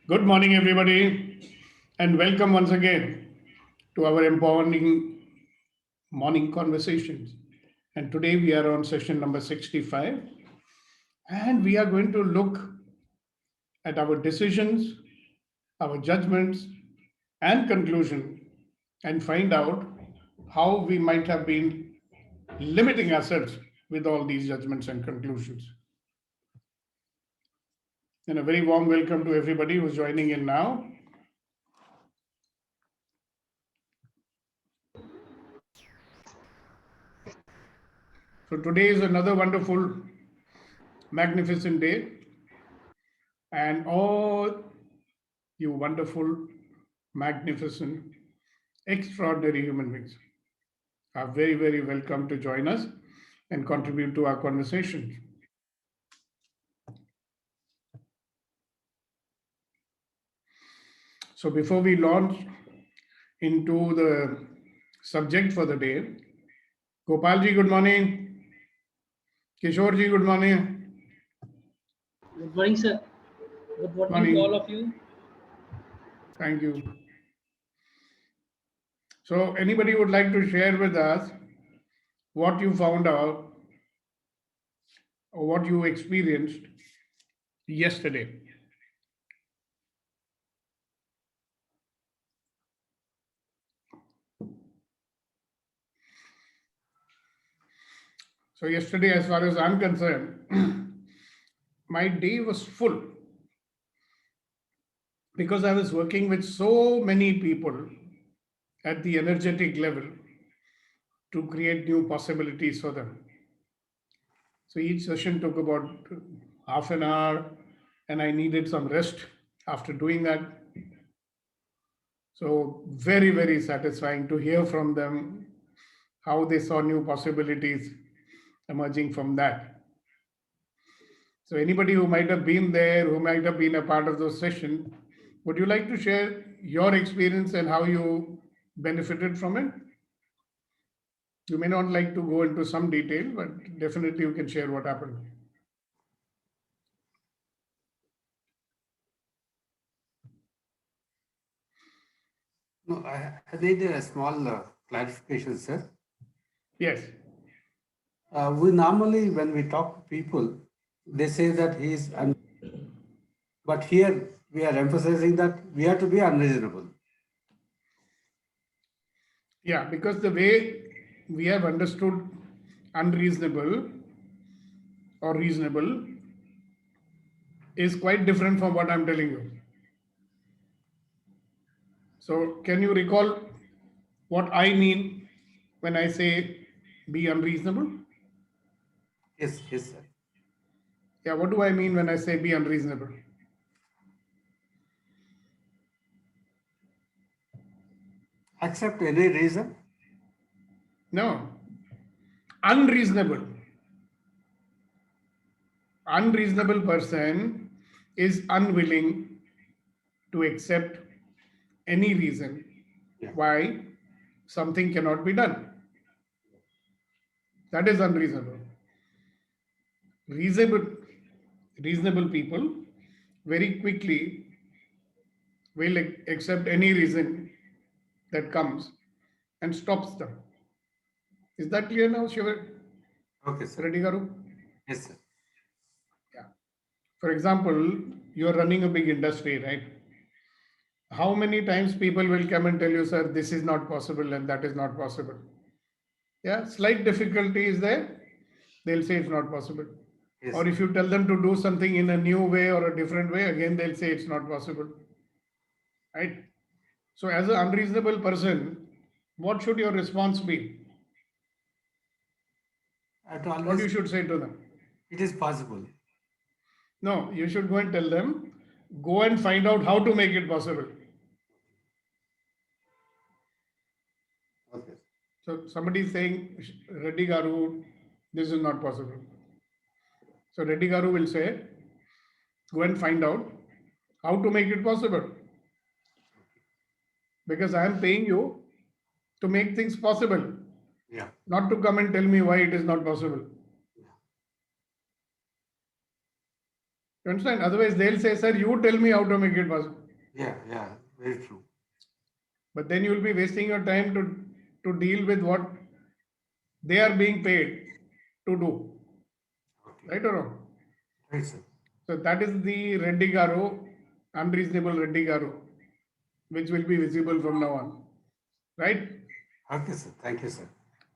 Good morning, everybody, and welcome once again to our empowering morning conversations. And today we are on session number 65, and we are going to look at our decisions, our judgments, and conclusion, and find out how we might have been limiting ourselves with all these judgments and conclusions. And a very warm welcome to everybody who's joining in now. So today is another wonderful, magnificent day, and all you wonderful, magnificent, extraordinary human beings are very, very welcome to join us and contribute to our conversation. So before we launch into the subject for the day, Gopal ji, good morning. Kishore ji, good morning. Good morning, sir. Good morning to all Morning. of you. Thank you. So anybody would like to share with us what you found out or what you experienced yesterday? So yesterday, as far as I'm concerned, my day was full because I was working with so many people at the energetic level to create new possibilities for them. So each session took about half an hour, and I needed some rest after doing that. So, very, very satisfying to hear from them how they saw new possibilities emerging from that. So, anybody who might have been there, who might have been a part of those sessions, would you like to share your experience and how you benefited from it? You may not like to go into some detail, but definitely you can share what happened. No, I need a small clarification, sir. Yes. We normally, when we talk to people, they say that but here we are emphasizing that we have to be unreasonable. Yeah, because the way we have understood unreasonable or reasonable is quite different from what I'm telling you. So, can you recall what I mean when I say be unreasonable? Yes, sir. Yeah, what do I mean when I say be unreasonable? Accept any reason. No, unreasonable. Unreasonable person is unwilling to accept any reason Yeah. why something cannot be done. That is unreasonable. Reasonable, reasonable people very quickly will accept any reason that comes and stops them. Is that clear now, Shiva Okay, sir. Reddy Garu? Yes, sir. Yeah. For example, you are running a big industry, right? How many times people will come and tell you, sir, this is not possible and that is not possible? Yeah, slight difficulty is there, they'll say it's not possible. Yes, Or sir. if you tell them to do something in a new way or a different way, again they'll say it's not possible. Right? So, as an unreasonable person, what should your response be? I have to What you always, should say to them? it is possible. No, you should go and tell them, go and find out how to make it possible. Okay. So somebody is saying, Reddy Garu, this is not possible. So Reddy Garu will say, go and find out how to make it possible. Because I am paying you to make things possible, Yeah. not to come and tell me why it is not possible. You understand? Otherwise, they'll say, sir, you tell me how to make it possible. Yeah, very true. But then you'll be wasting your time to deal with what they are being paid to do. Okay. Right or wrong? Right, sir. So that is the Reddy Garu, unreasonable Reddy Garu, which will be visible from now on. Right? Okay, sir. Thank you, sir.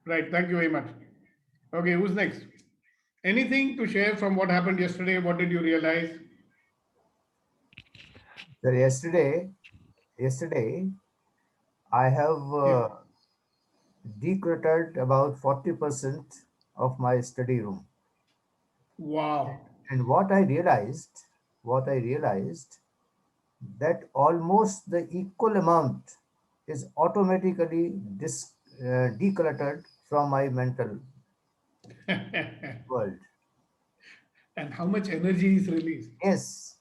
Right. Thank you very much. Okay, who's next? Anything to share from what happened yesterday? What did you realize? So yesterday, I have Yeah. decluttered about 40% of my study room. Wow. And what I realized that almost the equal amount is automatically decluttered from my mental world. And how much energy is released? Yes,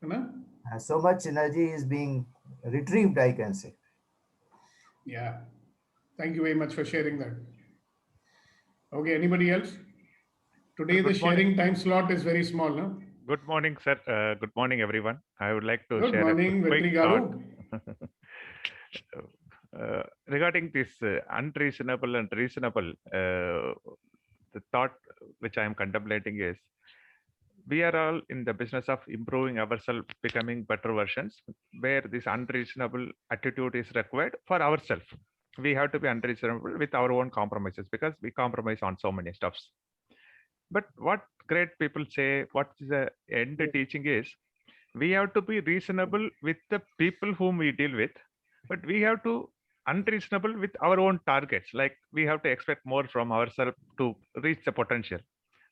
You know? so much energy is being retrieved, I can say. Yeah. Thank you very much for sharing that. Okay, anybody else? Today the Good morning. sharing time slot is very small, no? Good morning, sir. Good morning, everyone. I would like to Good share morning, a quick Vetri thought Garu. regarding this unreasonable and reasonable. The thought which I am contemplating is we are all in the business of improving ourselves, becoming better versions, where this unreasonable attitude is required for ourselves. We have to be unreasonable with our own compromises because we compromise on so many stuffs. But what great people say, what is the end teaching is, we have to be reasonable with the people whom we deal with, but we have to unreasonable with our own targets. Like we have to expect more from ourselves to reach the potential.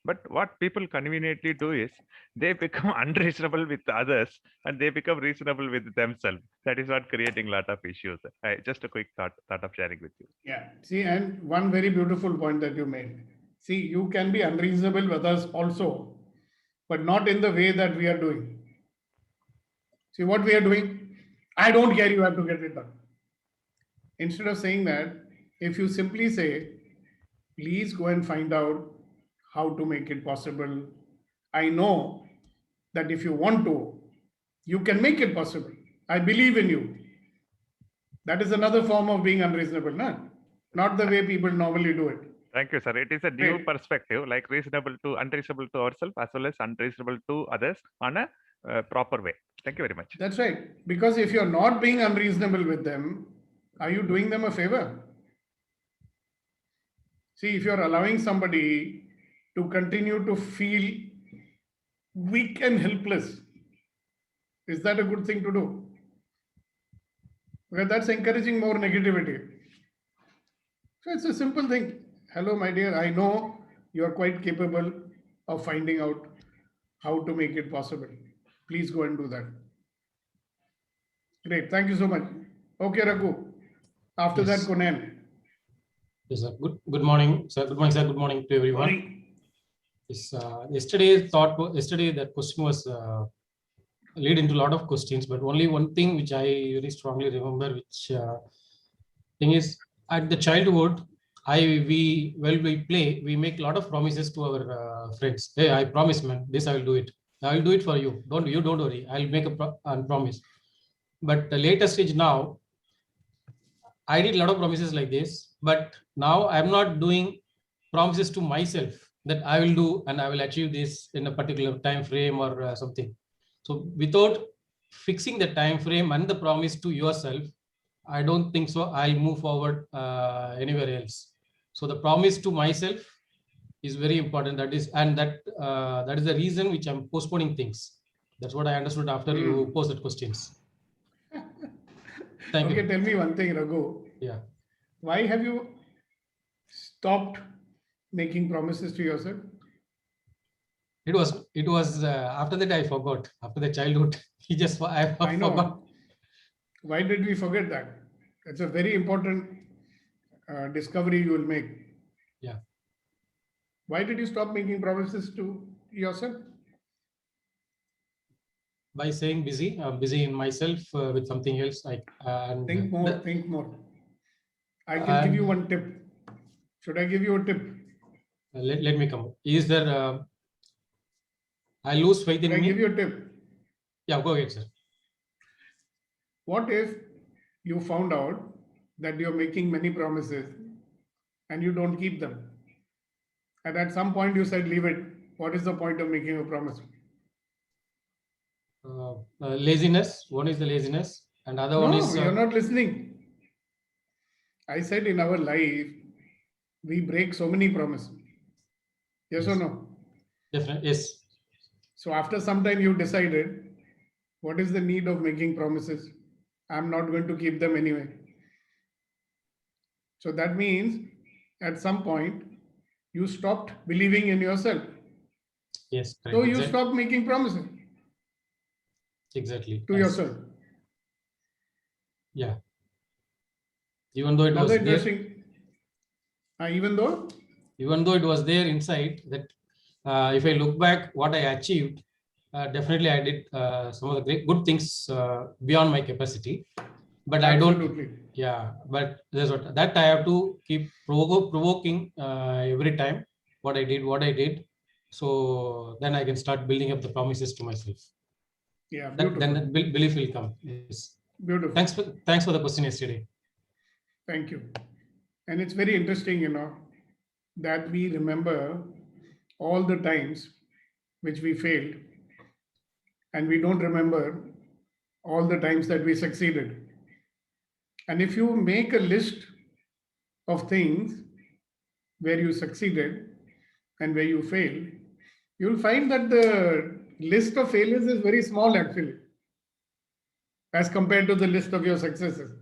But what people conveniently do is they become unreasonable with others and they become reasonable with themselves. That is what creating a lot of issues. Just a quick thought of sharing with you. Yeah. See, and one very beautiful point that you made. See, you can be unreasonable with us also, but not in the way that we are doing. See what we are doing? I don't care, you have to get it done. Instead of saying that, if you simply say, please go and find out how to make it possible. I know that if you want to, you can make it possible. I believe in you. That is another form of being unreasonable, no? Not the way people normally do it. Thank you, sir. It is a new Right. perspective, like reasonable to unreasonable to ourselves as well as unreasonable to others on a proper way. Thank you very much. That's right. Because if you're not being unreasonable with them, are you doing them a favor? See, if you're allowing somebody to continue to feel weak and helpless, is that a good thing to do? Because that's encouraging more negativity. So it's a simple thing. Hello, my dear, I know you're quite capable of finding out how to make it possible. Please go and do that. Great. Thank you so much. Okay, Raghu. After that, Yes. Kunan. Yes, sir. Good morning, sir. Good morning, sir. Good morning to everyone. Morning. Yes, yesterday that question was lead into a lot of questions, but only one thing which I very strongly remember, which thing is at the childhood, we play, we make a lot of promises to our friends. Hey, I promise, man, this I will do it. I will do it for you. Don't worry. I'll make a promise. But the later stage now, I did a lot of promises like this, but now I'm not doing promises to myself that I will do and I will achieve this in a particular time frame or something. So without fixing the time frame and the promise to yourself, I don't think so I'll move forward anywhere else. So the promise to myself is very important. That is the reason which I'm postponing things. That's what I understood after you posted questions. Thank Okay, you. tell me one thing, Raghu. Yeah. Why have you stopped making promises to yourself? It was after that I forgot. After the childhood, I I forgot. know. Why did we forget that? It's a very important discovery you will make. Yeah. Why did you stop making promises to yourself? By saying busy, I'm busy in myself with something else. Think more, think more. I can give you one tip. Should I give you a tip? Let me come. Is there I lose faith in Can I give me. you a tip? Yeah, go ahead, sir. What if you found out that you're making many promises and you don't keep them? And at some point you said, leave it. What is the point of making a promise? Laziness. One is the laziness, and other one No, is you're not listening. I said in our life, we break so many promises. Yes or Yes. no? Definitely yes. So after some time you decided, what is the need of making promises? I'm not going to keep them anyway. So that means at some point you stopped believing in yourself. Yes. So Correct. you stopped making promises Exactly. to yourself. Yeah. Even though it Another was there, interesting, even though, it was there inside that, if I look back, what I achieved, definitely I did some of the great good things beyond my capacity. But I don't. absolutely. Yeah. But there's what that I have to keep provoking every time what I did. So then I can start building up the promises to myself. Yeah, Then beautiful. that belief will come. Yes. Beautiful. Thanks for the question yesterday. Thank you. And it's very interesting, that we remember all the times which we failed and we don't remember all the times that we succeeded. And if you make a list of things where you succeeded and where you failed, you'll find that the list of failures is very small actually, as compared to the list of your successes.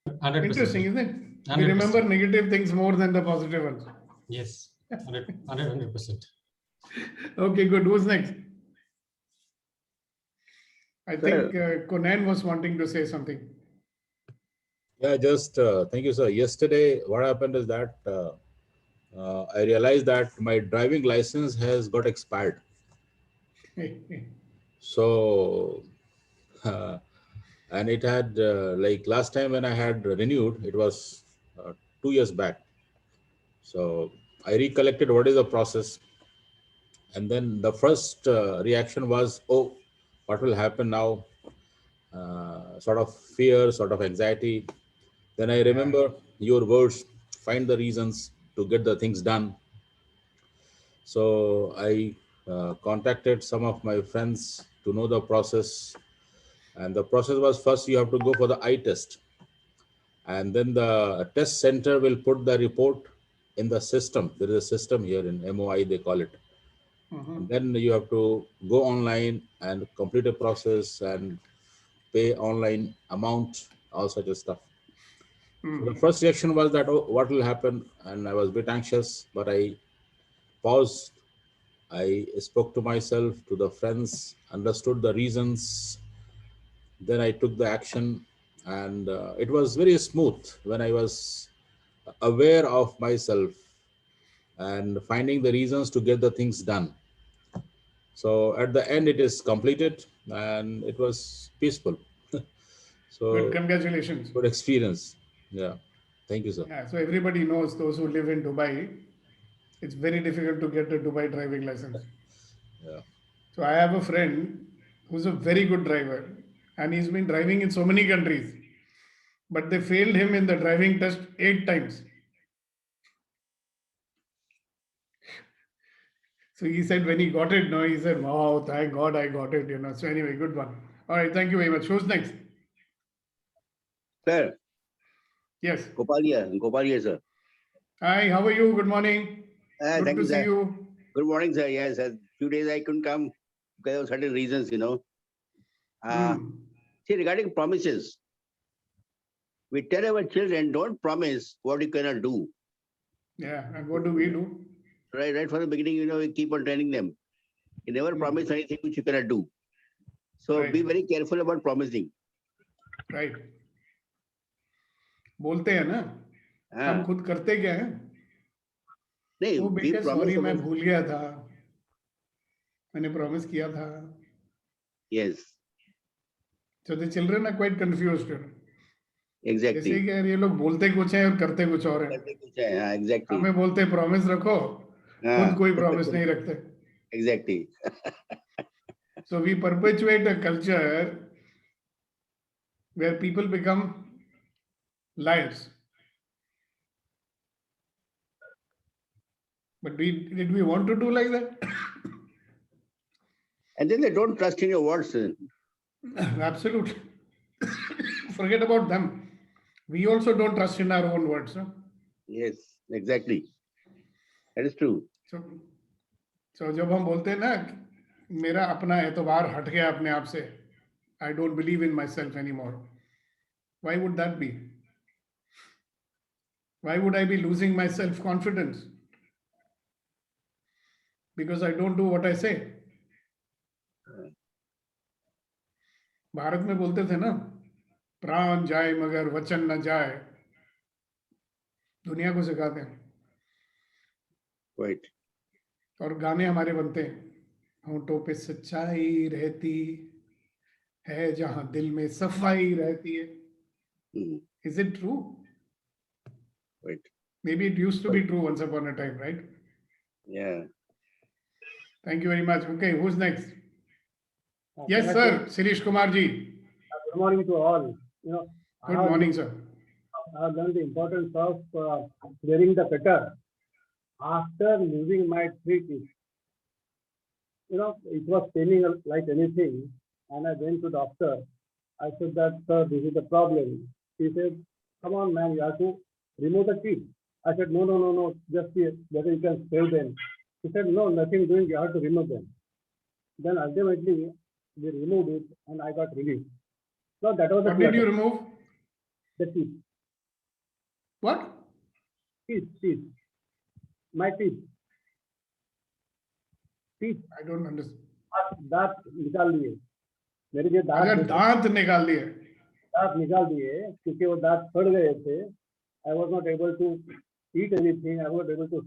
100%. Interesting, isn't it? We 100%. remember negative things more than the positive ones. Yes. 100%. Okay, good. Who's next? I Sir. think Conan was wanting to say something. Yeah, just thank you, sir. Yesterday, what happened is that I realized that my driving license has got expired. So, and it had like last time when I had renewed, it was 2 years back. So I recollected what is the process, and then the first reaction was, oh, what will happen now? Sort of fear, sort of anxiety. Then I remember your words, find the reasons to get the things done. So I contacted some of my friends to know the process. And the process was, first you have to go for the eye test. And then the test center will put the report in the system. There is a system here in MOI, they call it. And then you have to go online and complete a process and pay online amount, all such a stuff. So the first reaction was that, oh, what will happen? And I was a bit anxious, but I paused. I spoke to myself, to the friends, understood the reasons. Then I took the action, and it was very smooth when I was aware of myself and finding the reasons to get the things done. So at the end, it is completed, and it was peaceful. Good, So congratulations. good experience. Yeah. Thank you, sir. Yeah, so everybody knows, those who live in Dubai, it's very difficult to get a Dubai driving license. Yeah. So I have a friend who's a very good driver, and he's been driving in so many countries, but they failed him in the driving test 8 times. So he said when he got it, no, he said, wow, thank God I got it, So anyway, good one. All right, thank you very much. Who's next? Sir, Yes. Gopalia, sir. Hi, how are you? Good morning. Good Thank to you, see sir. you. Good morning, sir. Yes, few days I couldn't come because of certain reasons, See, regarding promises, we tell our children, don't promise what you cannot do. Yeah, and what do we do? Right from the beginning, we keep on training them. You never promise anything which you cannot do. So Right. be very careful about promising. Right. बोलते हैं ना, हम खुद करते क्या हैं? नहीं, वो we बेटा promise सॉरी मैं about- भूल गया था, मैंने प्रॉमिस किया था. Yes, So the children are quite confused. exactly. जैसे कि यार ये लोग बोलते कुछ है और करते कुछ और है. Exactly. हमें बोलते प्रॉमिस रखो, खुद कोई प्रॉमिस नहीं रखते. Exactly. So we perpetuate a culture where people become liars. But did we want to do like that? And then they don't trust in your words. Absolutely. Forget about them. We also don't trust in our own words. Huh? Yes, exactly. That is true. So, so जब हम बोलते हैं ना मेरा अपना एतबार हट गया अपने आप से, I don't believe in myself anymore. Why would that be? Why would I be losing my self-confidence? Because I don't do what I say. Bharat में बोलते थे ना, प्राण जाए मगर वचन न जाए. दुनिया को सिखाते हैं. Right. और गाने हमारे बनते हैं, होंठों पे सच्चाई रहती है जहां दिल में सफाई रहती है. Mm, Is it true? right. Maybe it used to be true once upon a time, right? Yeah. Thank you very much. Okay, who's next? Yes, Can I sir. Sirish Kumar ji. Good morning to all. I Good have morning, sir. I have learned the importance of wearing the cutter after losing my 3 teeth. It was paining like anything, and I went to doctor. I said that, sir, this is the problem. He said, come on, man, you have to remove the teeth. I said, no, just see whether you can save them. He said, no, nothing doing, you have to remove them. Then ultimately, we removed it, and I got relief. So that was the What did you clutter, remove? the teeth. What? Teeth. My teeth. I don't understand. दांत निकाल दिए मेरे जो अच्छा, दांत दांत निकाल दिए. दांत निकाल दिए क्योंकि वो दांत फट गए थे. I was not able to eat anything. I was not able to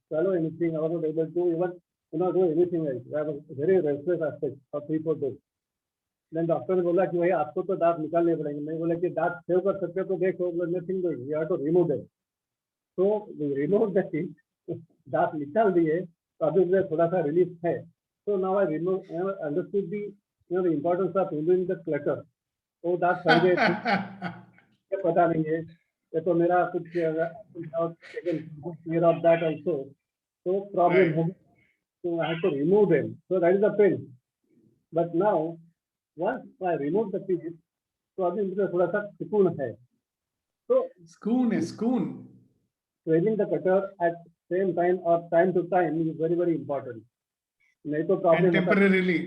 swallow anything. I was not able to even do anything else. I was very restless aspect for 3-4 days. Then doctor ने बोला कि भाई आपको तो दांत निकालने पड़ेंगे. मैं बोला कि दांत सेव कर सकते हो तो देखो. Nothing doing, we have to remove them. So we remove the teeth. दांत निकाल दिए तो अभी मुझे थोड़ा सा रिलीफ है. So now I understood the importance of removing the clutter. वो दांत फट गए थे, पता नहीं है. ये तो मेरा कुछ clear of that also. So problem Right. so I have to remove them. So that is the pain. But now once I remove the teeth, तो अभी मुझे थोड़ा सा सुकून है. So Schoon है, schoon. wearing the cutter at same time or time to time is very, very important. नहीं तो And problem होता. temporarily.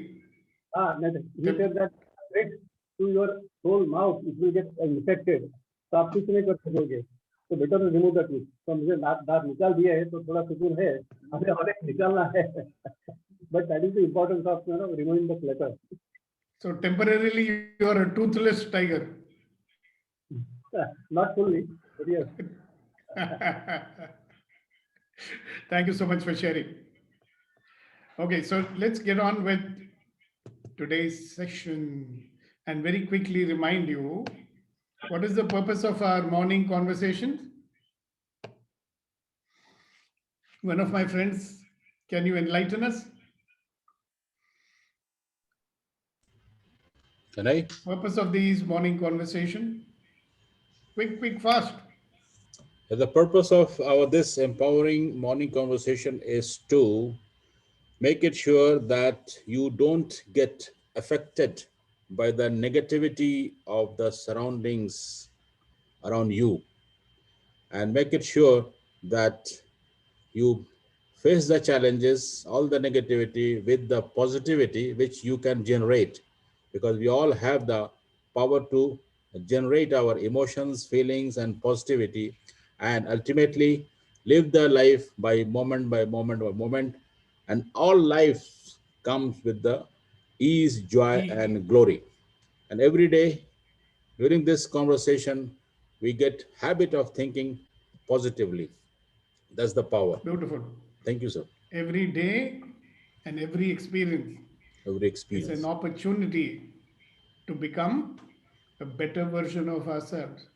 He said that straight to your whole mouth it will get infected. तो आप कुछ नहीं कर सकोगे. तो better to remove the teeth. तो मुझे दांत निकाल दिया है तो थोड़ा सुकून है. अभी और निकालना है. But that is the importance of removing the clutter. So temporarily you are a toothless tiger. Not fully, but yes. Thank you so much for sharing. Okay, so let's get on with today's session and very quickly remind you what is the purpose of our morning conversation. One of my friends, can you enlighten us? Can I? Purpose of these morning conversation? Quick, fast. The purpose of this empowering morning conversation is to make it sure that you don't get affected by the negativity of the surroundings around you, and make it sure that you face the challenges, all the negativity with the positivity which you can generate, because we all have the power to generate our emotions, feelings, and positivity, and ultimately live the life by moment by moment. And all life comes with the ease, joy, and glory. And every day during this conversation, we get habit of thinking positively. That's the power. Beautiful. Thank you, sir. Every day and every experience Every is experience. an opportunity to become a better version of ourselves.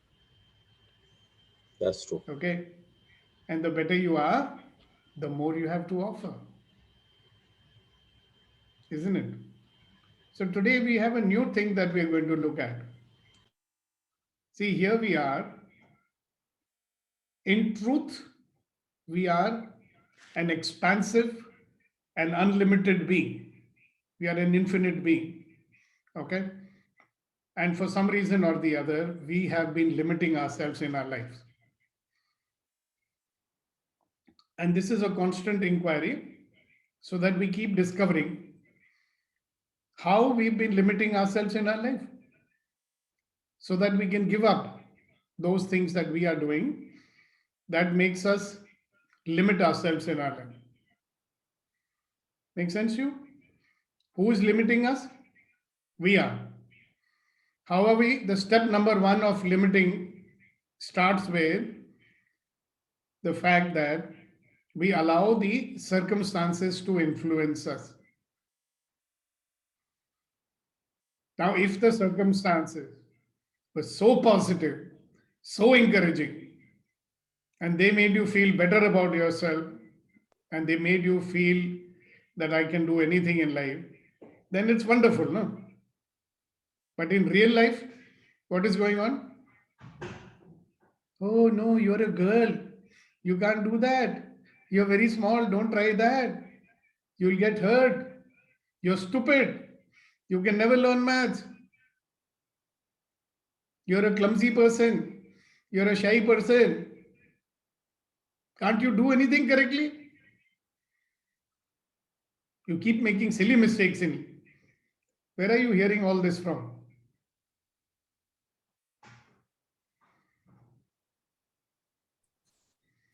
That's true. Okay? And the better you are, the more you have to offer. isn't it? So today we have a new thing that we are going to look at. See, here we are. In truth, we are an expansive and unlimited being. We are an infinite being. Okay? And for some reason or the other, we have been limiting ourselves in our lives. And this is a constant inquiry so that we keep discovering how we've been limiting ourselves in our life so that we can give up those things that we are doing that makes us limit ourselves in our life. Make sense to you? Who is limiting us? We are. How are we? The step number one of limiting starts with the fact that we allow the circumstances to influence us. Now, if the circumstances were so positive, so encouraging, and they made you feel better about yourself, and they made you feel that I can do anything in life, then it's wonderful, no? But in real life, what is going on? Oh no, you're a girl. You can't do that. You're very small. Don't try that. You'll get hurt. You're stupid. You can never learn maths. You're a clumsy person. You're a shy person. Can't you do anything correctly? You keep making silly mistakes in. Where are you hearing all this from?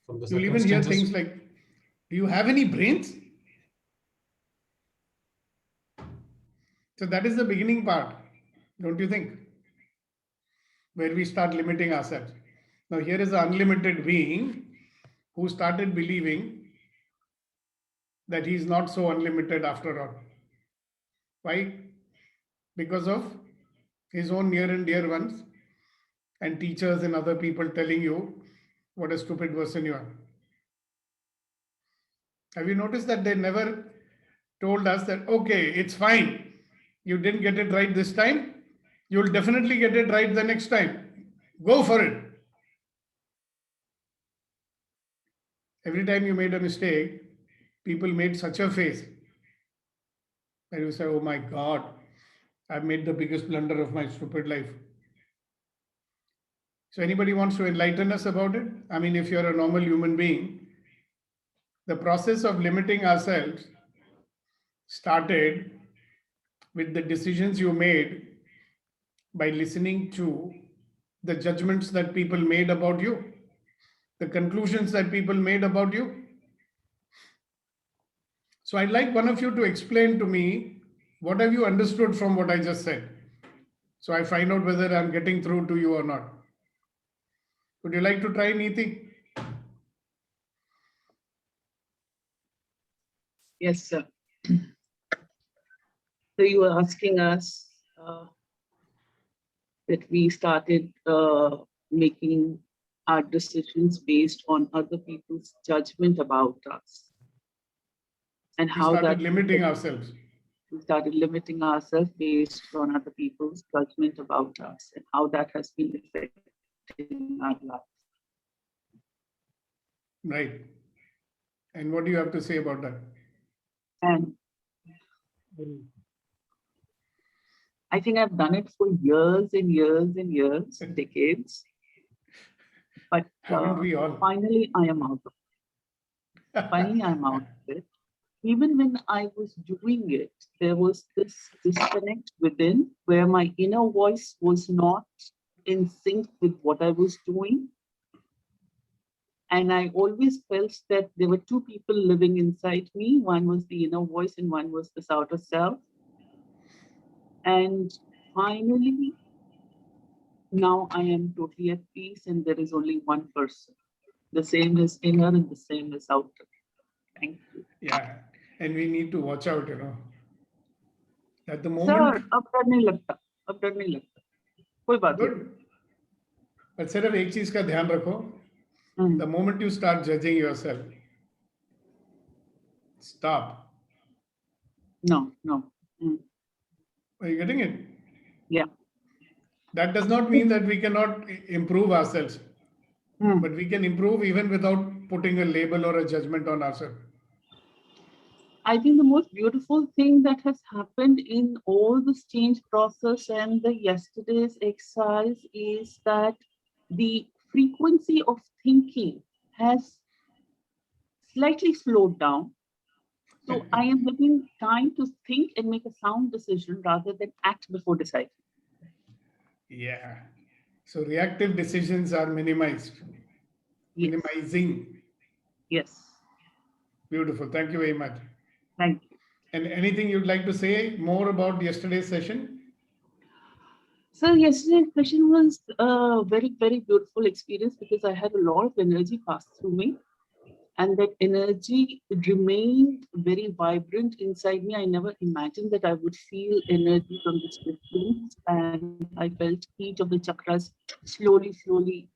From the You'll even hear circumstances. things like, do you have any brains? So that is the beginning part, don't you think? Where we start limiting ourselves. Now here is an unlimited being who started believing that he is not so unlimited after all. Why? Because of his own near and dear ones and teachers and other people telling you what a stupid person you are. Have you noticed that they never told us that, okay, it's fine. You didn't get it right this time. You'll definitely get it right the next time. Go for it. Every time you made a mistake, people made such a face that you say, oh my God, I've made the biggest blunder of my stupid life. So anybody wants to enlighten us about it? I mean, if you're a normal human being, the process of limiting ourselves started with the decisions you made by listening to the judgments that people made about you, the conclusions that people made about you. So I'd like one of you to explain to me what have you understood from what I just said. So I find out whether I'm getting through to you or not. Would you like to try, Neeti? Yes, sir. So you were asking us that we started making our decisions based on other people's judgment about us. And We how started that limiting ourselves. we started limiting ourselves based on other people's judgment about us and how that has been affecting our lives. Right. And what do you have to say about that? And I think I've done it for years and years and years, decades. But Haven't we all? finally, I am out of it. Finally, I'm out of it. Even when I was doing it, there was this disconnect within where my inner voice was not in sync with what I was doing. And I always felt that there were two people living inside me. One was the inner voice and one was this outer self. And finally, now I am totally at peace and there is only one person. The same is inner and the same is outer. Thank you. Yeah. And we need to watch out, At the Sir, moment, अब डर नहीं लगता. कोई बात नहीं. good. But सिर्फ एक चीज का ध्यान रखो. The moment you start judging yourself, stop. No, no. Mm. Are you getting it? Yeah. That does not mean that we cannot improve ourselves, Mm. but we can improve even without putting a label or a judgment on ourselves. I think the most beautiful thing that has happened in all this change process and the yesterday's exercise is that the frequency of thinking has slightly slowed down. So I am getting time to think and make a sound decision rather than act before deciding. Yeah. So reactive decisions are minimized, Yes. minimizing. Yes. Beautiful. Thank you very much. Thank you. And anything you'd like to say more about yesterday's session? So yesterday's session was a very, very beautiful experience because I had a lot of energy pass through me. And that energy remained very vibrant inside me. I never imagined that I would feel energy from this distance. And I felt each of the chakras slowly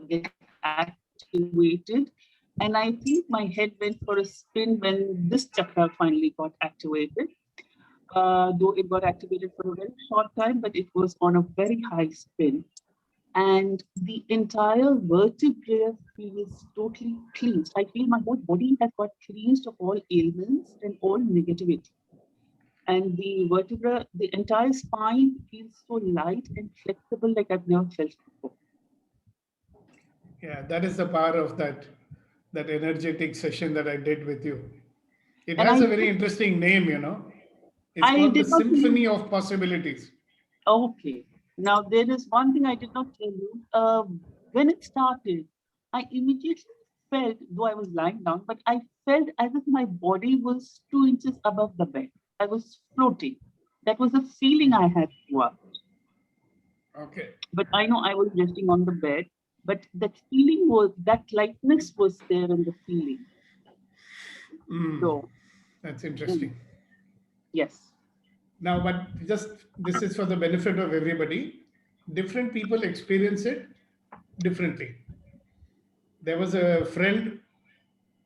get activated. And I think my head went for a spin when this chakra finally got activated. Though it got activated for a very short time, but it was on a very high spin. And the entire vertebrae feels totally cleansed. I feel my whole body has got cleansed of all ailments and all negativity. And the vertebra, the entire spine feels so light and flexible like I've never felt before. Yeah, that is the power of that energetic session that I did with you. It And has I a very did- interesting name, you know. It's I called the did not Symphony of Possibilities. Okay. Now, there is one thing I did not tell you. When it started, I immediately felt, though I was lying down, but I felt as if my body was 2 inches above the bed. I was floating. That was the feeling I had throughout. Okay. But I know I was resting on the bed, but that feeling was, that lightness was there in the feeling. So, That's interesting. yes. Now, but just this is for the benefit of everybody. Different people experience it differently. There was a friend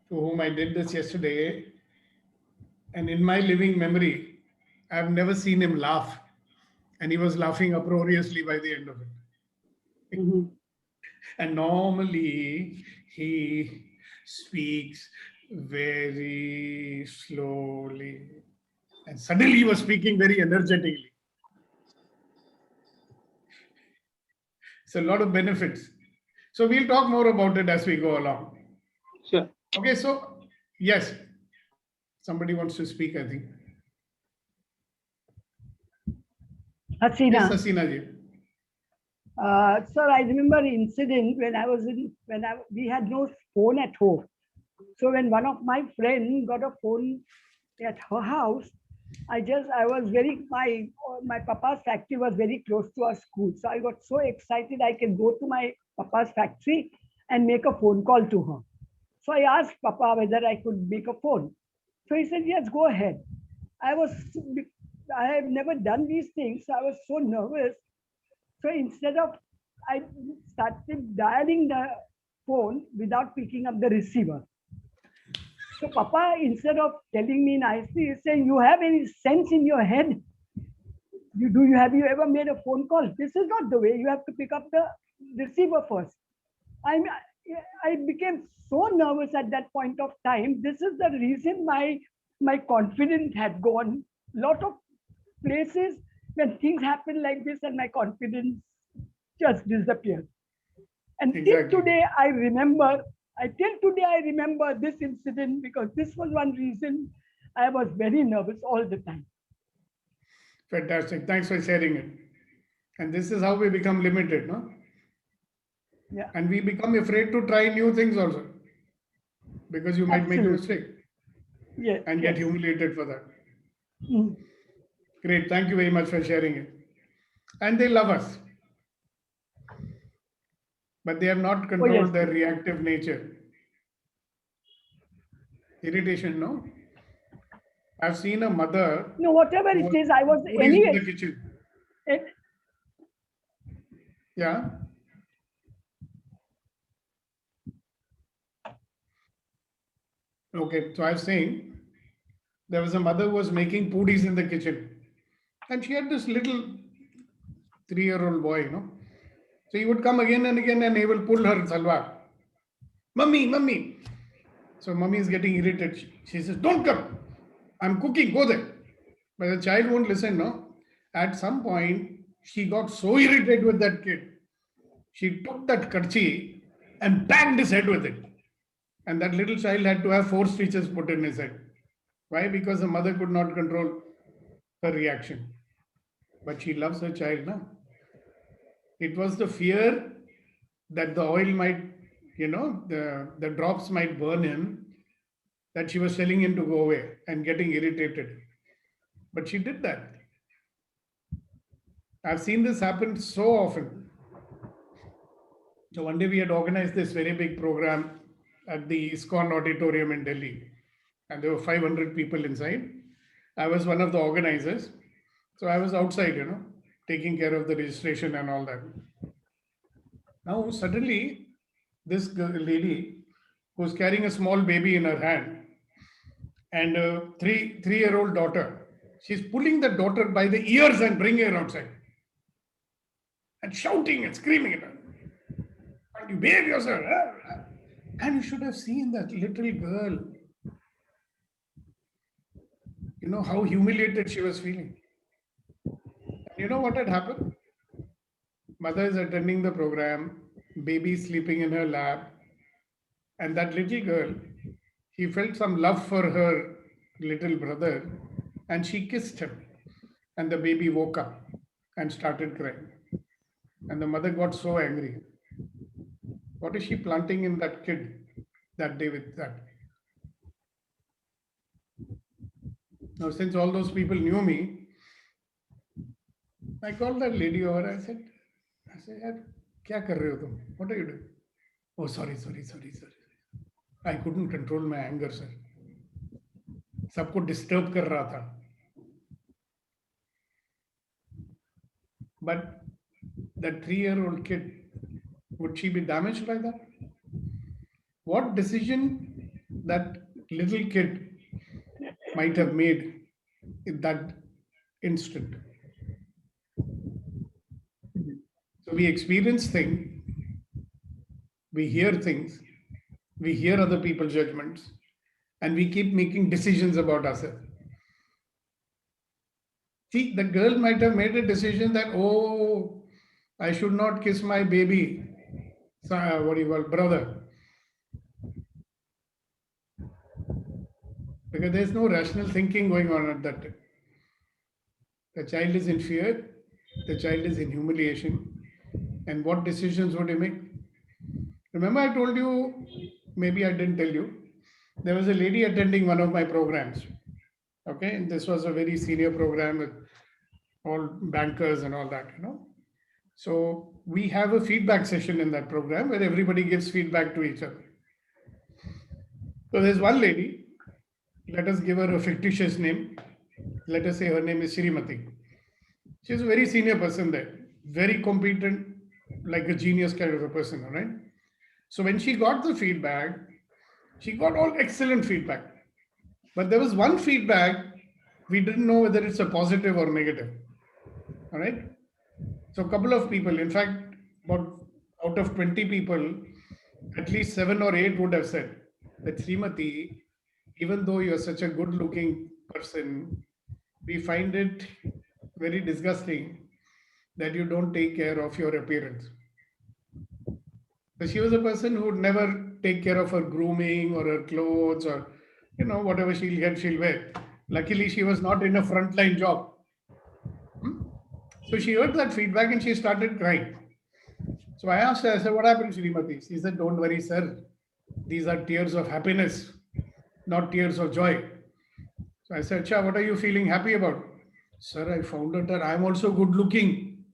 to whom I did this yesterday, and in my living memory, I've never seen him laugh, and he was laughing uproariously by the end of it. Mhm. And normally he speaks very slowly, and suddenly he was speaking very energetically. So a lot of benefits. So we'll talk more about it as we go along. Sure. Okay, so yes, somebody wants to speak, I think. Hasina. Yes, Hasina ji. Sir, I remember an incident when we had no phone at home. So when one of my friends got a phone at her house, my papa's factory was very close to our school. So I got so excited I can go to my papa's factory and make a phone call to her. So I asked Papa whether I could make a phone. So he said, yes, go ahead. I have never done these things. So I was so nervous. So instead of, I started dialing the phone without picking up the receiver. So Papa, instead of telling me nicely, is saying, you have any sense in your head? Have you ever made a phone call? This is not the way. You have to pick up the receiver first. I became so nervous at that point of time. This is the reason my confidence had gone. Lot of places when things happen like this and my confidence just disappears. And Exactly. till today I remember this incident because this was one reason I was very nervous all the time. Fantastic. Thanks for sharing it. And this is how we become limited, no? Yeah. And we become afraid to try new things also because you might make a mistake and get humiliated for that. Mm. Great. Thank you very much for sharing it. And they love us, but they have not controlled their reactive nature. Irritation, no? I've seen a mother. No, whatever it is, I was anyway. In the kitchen. Yeah. Okay, so I was saying there was a mother who was making pudis in the kitchen. And she had this little 3-year-old boy, you know. So he would come again and again and he will pull her salwar. Mummy, mummy. So mummy is getting irritated. She says, don't come. I'm cooking, go there. But the child won't listen, no. At some point, she got so irritated with that kid. She took that karchi and banged his head with it. And that little child had to have 4 stitches put in his head. Why? Because the mother could not control her reaction. But she loves her child, no? It was the fear that the oil might, you know, the drops might burn him, that she was telling him to go away and getting irritated. But she did that. I've seen this happen so often. So one day we had organized this very big program at the ISKCON auditorium in Delhi. And there were 500 people inside. I was one of the organizers. So I was outside, you know, taking care of the registration and all that. Now suddenly, this lady who's carrying a small baby in her hand and a three-year-old daughter, she's pulling the daughter by the ears and bringing her outside. And shouting and screaming at her. And you behave yourself. And you should have seen that little girl. You know how humiliated she was feeling. You know what had happened? Mother is attending the program, baby sleeping in her lap, and that little girl, she felt some love for her little brother, and she kissed him. And the baby woke up and started crying. And the mother got so angry. What is she planting in that kid that day with that? Now, since all those people knew me, I called that lady over. I said, "Kya kar rahe ho tum? What are you doing?" Oh, sorry. I couldn't control my anger, sir. Sabko disturb kar raha tha. But that 3-year-old kid, would she be damaged by that? What decision that little kid might have made in that instant? So we experience things, we hear things, we hear other people's judgments, and we keep making decisions about ourselves. See, the girl might have made a decision that, oh, I should not kiss my baby, brother. Because there's no rational thinking going on at that time. The child is in fear, the child is in humiliation. And what decisions would he make? Remember I told you, maybe I didn't tell you, there was a lady attending one of my programs. Okay, and this was a very senior program with all bankers and all that, you know. So we have a feedback session in that program where everybody gives feedback to each other. So there's one lady, let us give her a fictitious name. Let us say her name is Srimati. She's a very senior person there, very competent, like a genius kind of a person, all right? So when she got the feedback, she got all excellent feedback. But there was one feedback, we didn't know whether it's a positive or negative, all right? So a couple of people, in fact, about out of 20 people, at least 7 or 8 would have said that Srimati, even though you're such a good looking person, we find it very disgusting that you don't take care of your appearance. So she was a person who would never take care of her grooming or her clothes or, you know, whatever she'll get, she'll wear. Luckily, she was not in a frontline job. So she heard that feedback and she started crying. So I asked her, I said, what happened, Srimati? She said, don't worry, sir. These are tears of happiness, not tears of joy. So I said, Cha, what are you feeling happy about? Sir, I found out that I'm also good looking.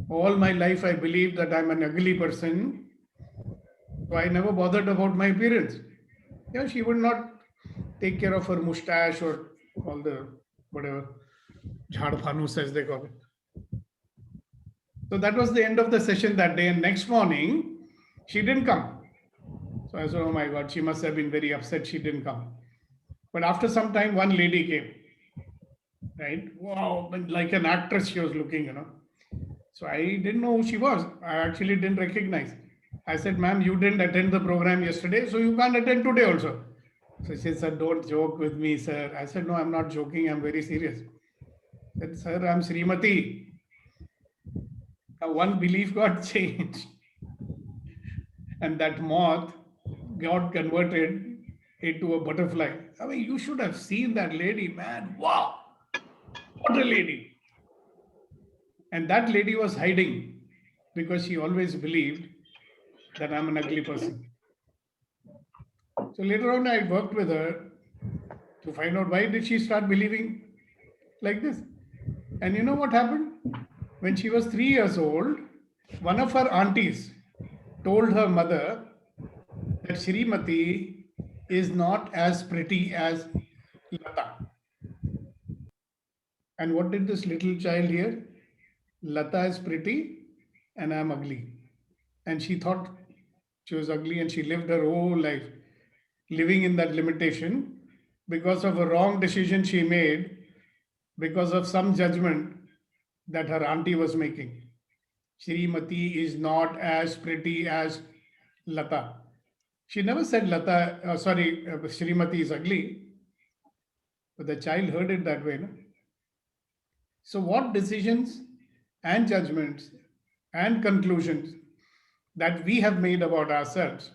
All my life, I believed that I'm an ugly person. So I never bothered about my appearance. Yeah, she would not take care of her mustache or all the whatever, jhadpanus as they call it. So that was the end of the session that day. And next morning, she didn't come. So I said, oh my God, she must have been very upset she didn't come. But after some time, one lady came, right? Wow, like an actress she was looking, So I didn't know who she was. I actually didn't recognize. I said, ma'am, you didn't attend the program yesterday, so you can't attend today also. So she said, don't joke with me, sir. I said, no, I'm not joking. I'm very serious. I said, sir, I'm Srimati. Now one belief got changed. And that moth got converted into a butterfly. I mean, you should have seen that lady, man. Wow. What a lady. And that lady was hiding because she always believed that I'm an ugly person. So later on, I worked with her to find out why did she start believing like this. And you know what happened? When she was 3 years old, one of her aunties told her mother that Srimati is not as pretty as Lata. And what did this little child hear? Lata is pretty and I'm ugly. And she thought she was ugly and she lived her whole life living in that limitation because of a wrong decision she made, because of some judgment that her auntie was making. Srimati is not as pretty as Lata. She never said Srimati is ugly, but the child heard it that way. No? So, what decisions and judgments and conclusions that we have made about ourselves,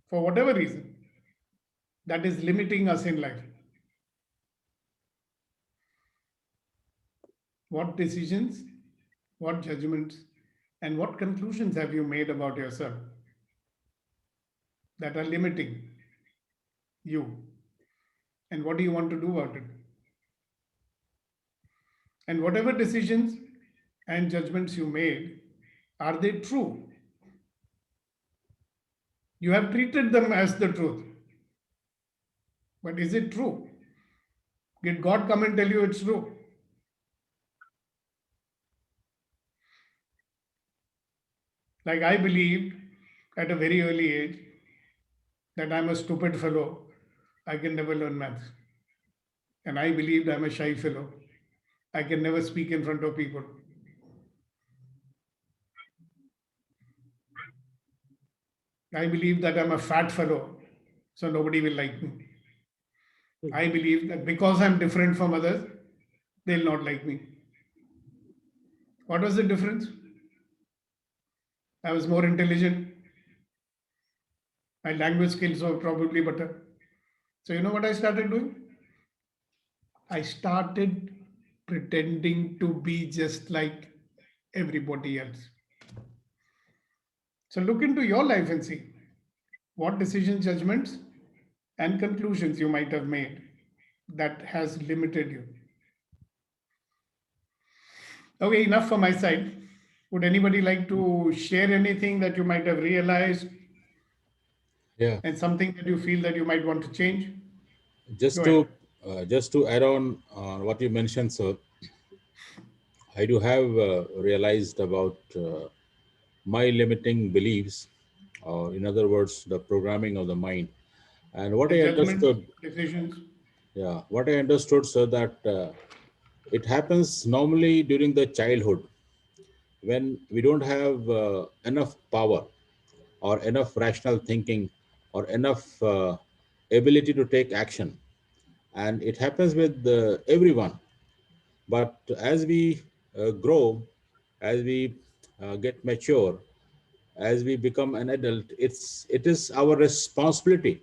for whatever reason, that is limiting us in life? What decisions, what judgments, and what conclusions have you made about yourself that are limiting you? And what do you want to do about it? And whatever decisions and judgments you made, are they true? You have treated them as the truth. But is it true? Did God come and tell you it's true? Like I believed at a very early age that I'm a stupid fellow, I can never learn maths. And I believed I'm a shy fellow, I can never speak in front of people. I believe that I'm a fat fellow, so nobody will like me. I believe that because I'm different from others, they'll not like me. What was the difference? I was more intelligent. My language skills were probably better. So you know what I started doing? I started pretending to be just like everybody else. So look into your life and see what decisions, judgments, and conclusions you might have made that has limited you. Okay, enough for my side. Would anybody like to share anything that you might have realized Yeah, and something that you feel that you might want to change? just Go to add on what you mentioned, sir, I do have realized about my limiting beliefs, or in other words, the programming of the mind. And what I And judgments, understood, decisions. yeah, what I understood, sir, that it happens normally during the childhood when we don't have enough power or enough rational thinking or enough ability to take action. And it happens with everyone. But as we grow, as we get mature, as we become an adult, it is our responsibility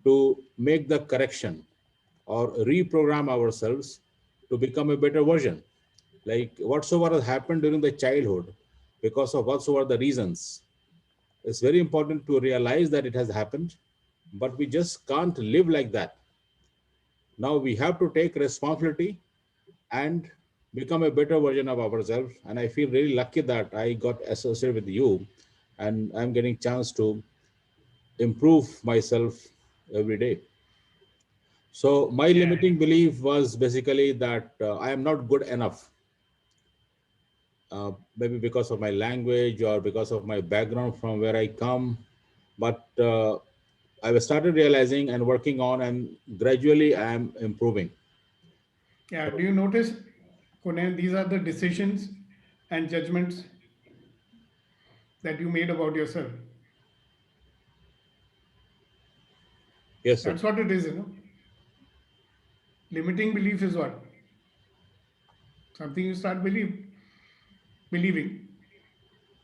to make the correction or reprogram ourselves to become a better version. Like whatsoever has happened during the childhood, because of whatsoever the reasons, it's very important to realize that it has happened, but we just can't live like that. Now we have to take responsibility and become a better version of ourselves. And I feel really lucky that I got associated with you and I'm getting chance to improve myself every day. So my Yeah. limiting belief was basically that I am not good enough. Maybe because of my language or because of my background from where I come. But I've started realizing and working on, and gradually I am improving. Yeah, do you notice, Kunen, these are the decisions and judgments that you made about yourself. Yes, sir. That's what it is, you know. Limiting belief is what? Something you start believing,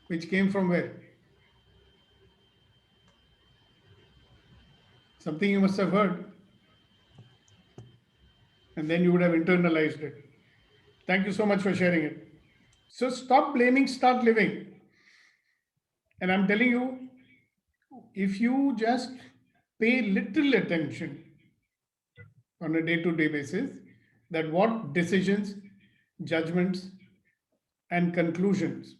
which came from where? Something you must have heard, and then you would have internalized it. Thank you so much for sharing it. So stop blaming, start living. And I'm telling you, if you just pay little attention on a day-to-day basis, that what decisions, judgments, and conclusions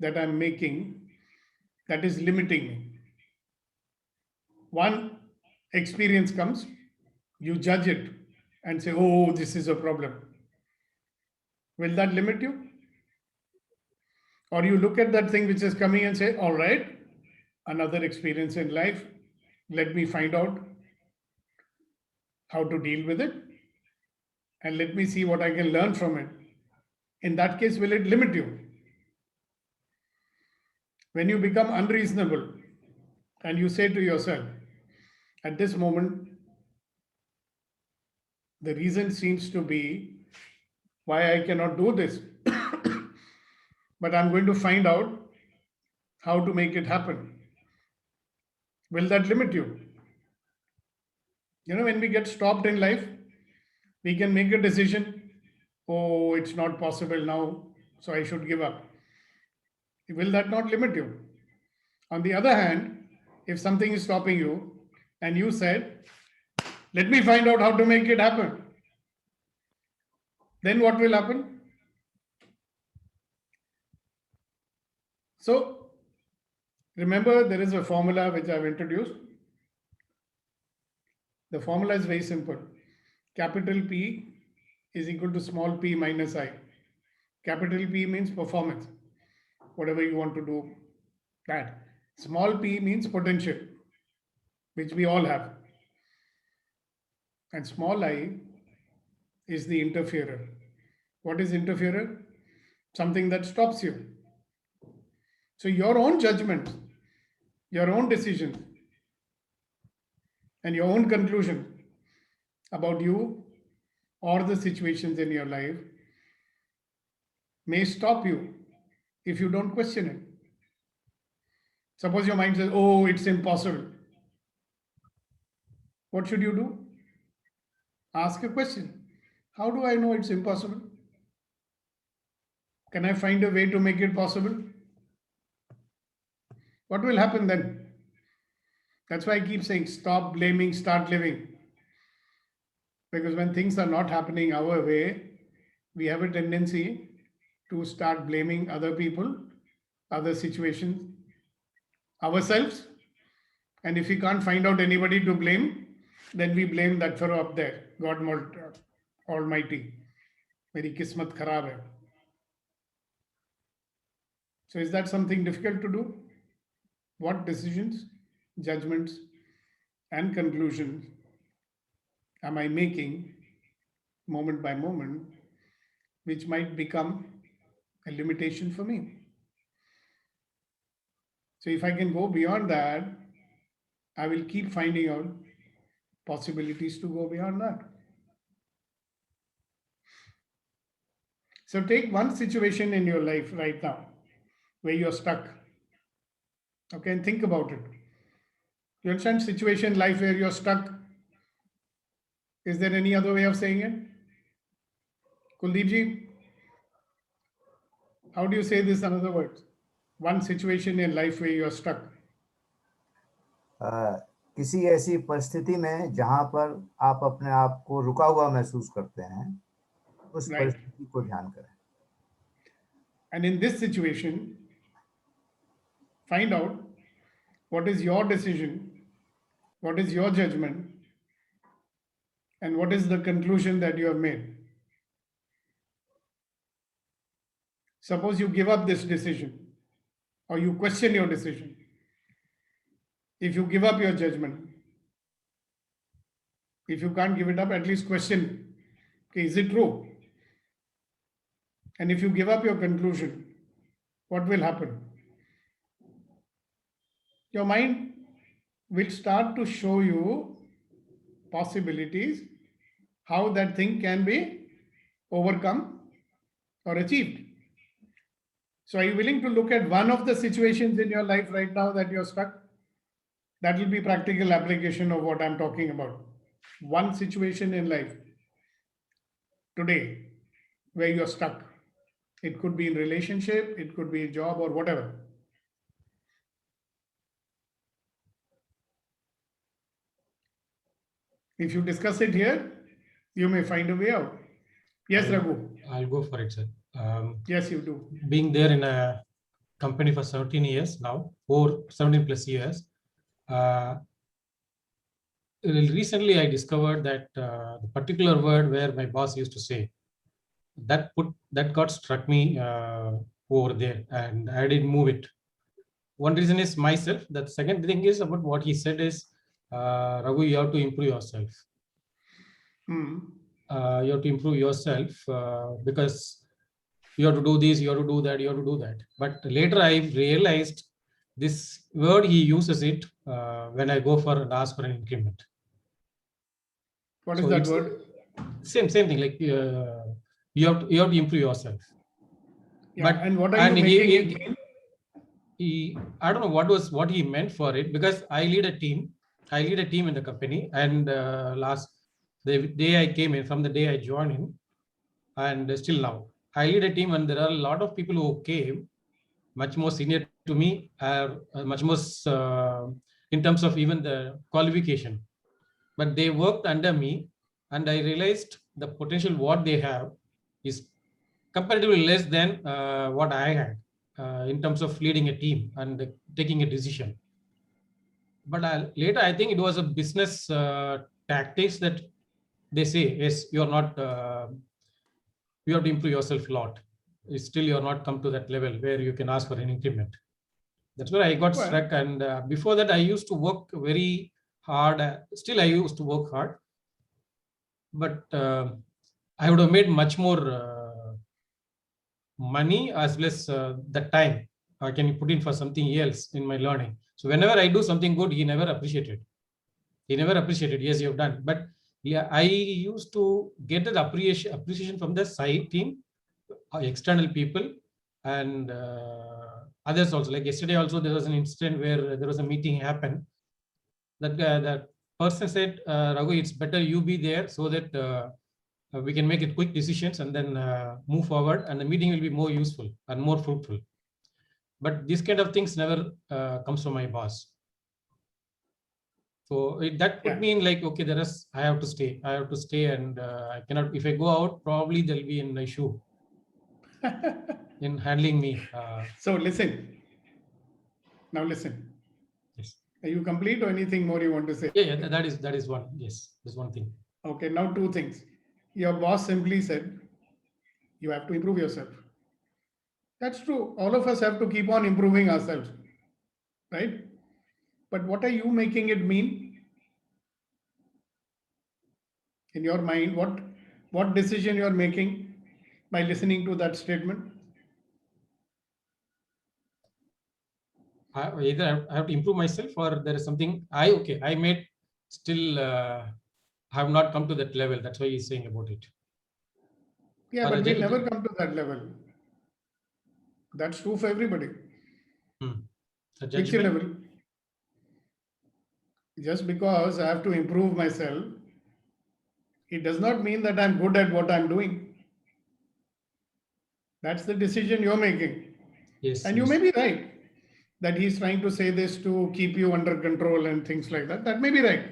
that I'm making that is limiting me. One experience comes, you judge it and say, oh, this is a problem. Will that limit you? Or you look at that thing which is coming and say, all right, another experience in life, let me find out how to deal with it and let me see what I can learn from it. In that case, will it limit you? When you become unreasonable and you say to yourself, at this moment, the reason seems to be why I cannot do this, but I'm going to find out how to make it happen. Will that limit you? You know, when we get stopped in life, we can make a decision, oh, it's not possible now, so I should give up. Will that not limit you? On the other hand, if something is stopping you and you said, let me find out how to make it happen, then what will happen? So remember, there is a formula which I've introduced. The formula is very simple. Capital P is equal to small p minus I. Capital P means performance, whatever you want to do, that. Small p means potential, which we all have. And small I is the interferer. What is interferer? Something that stops you. So your own judgments, your own decisions, and your own conclusion about you or the situations in your life may stop you if you don't question it. Suppose your mind says, oh, it's impossible. What should you do? Ask a question. How do I know it's impossible? Can I find a way to make it possible? What will happen then? That's why I keep saying, stop blaming, start living. Because when things are not happening our way, we have a tendency to start blaming other people, other situations, ourselves. And if we can't find out anybody to blame, then we blame that fellow up there, God Almighty. Meri kismat kharab hai. So is that something difficult to do? What decisions, judgments, and conclusions am I making moment by moment, which might become a limitation for me? So if I can go beyond that, I will keep finding out possibilities to go beyond that. So take one situation in your life right now where you're stuck. Okay, and think about it. You understand situation in life where you're stuck? Is there any other way of saying it? Kuldeep ji, how do you say this in other words? One situation in life where you're stuck. किसी ऐसी परिस्थिति में जहां पर आप अपने आप को रुका हुआ महसूस करते हैं, उस परिस्थिति को ध्यान करें. And in this situation, find out what is your decision, what is your judgment, and what is the conclusion that you have made. Suppose you give up this decision or you question your decision. If you give up your judgment, If you can't give it up, at least question, okay, is it true? And if you give up your conclusion, what will happen? Your mind will start to show you possibilities, how that thing can be overcome or achieved. So are you willing to look at one of the situations in your life right now that you're stuck? That will be practical application of what I'm talking about. One situation in life today where you're stuck. It could be in relationship, it could be a job or whatever. If you discuss it here, you may find a way out. Yes, Raghu. I'll go for it, sir. Yes, you do. Being there in a company for 17 years now, or 17 plus years, recently I discovered that the particular word where my boss used to say, that got struck me over there, and I didn't move it. One reason is myself. The second thing is about what he said is, Raghu, you have to improve yourself. You have to improve yourself because you have to do this, you have to do that, you have to do that. But later I realized this word he uses it when I go for and ask for an increment. What is that word? Same thing. Like you have to improve yourself. Yeah, but and what are you making it mean? I don't know what he meant for it, because I lead a team in the company, and the day I came in, from the day I joined in, and still now, I lead a team, and there are a lot of people who came much more senior to me, much more in terms of even the qualification, but they worked under me, and I realized the potential what they have is comparatively less than what I had in terms of leading a team and taking a decision. But later, I think it was a business tactics that they say, yes, you're not, you have to improve yourself a lot. Still, you're not come to that level where you can ask for an increment. That's where I got struck. And before that, I used to work very hard. Still, I used to work hard. But I would have made much more money as well as the time I can put in for something else in my learning. So whenever I do something good, he never appreciated. Yes, you have done. But yeah, I used to get that appreciation from the side team, external people, and others also. Like yesterday also, there was an incident where there was a meeting happened. That person said, Raghu, it's better you be there so that we can make it quick decisions and then move forward, and the meeting will be more useful and more fruitful. But these kind of things never comes from my boss. So that put me in like, okay, I have to stay, and I cannot, if I go out, probably there'll be an issue in handling me. So listen. Now listen. Yes. Are you complete or anything more you want to say? Yeah, that is one. Yes, there's one thing. Okay, now two things. Your boss simply said, you have to improve yourself. That's true. All of us have to keep on improving ourselves, right? But what are you making it mean? In your mind, what decision you are making by listening to that statement? Either I have to improve myself, or there is something I made still have not come to that level. That's why he's saying about it. Yeah, but we'll never come to that level. That's true for everybody. Which level? Just because I have to improve myself, it does not mean that I'm good at what I'm doing. That's the decision you're making. Yes. And you may be right that he's trying to say this to keep you under control and things like that. That may be right.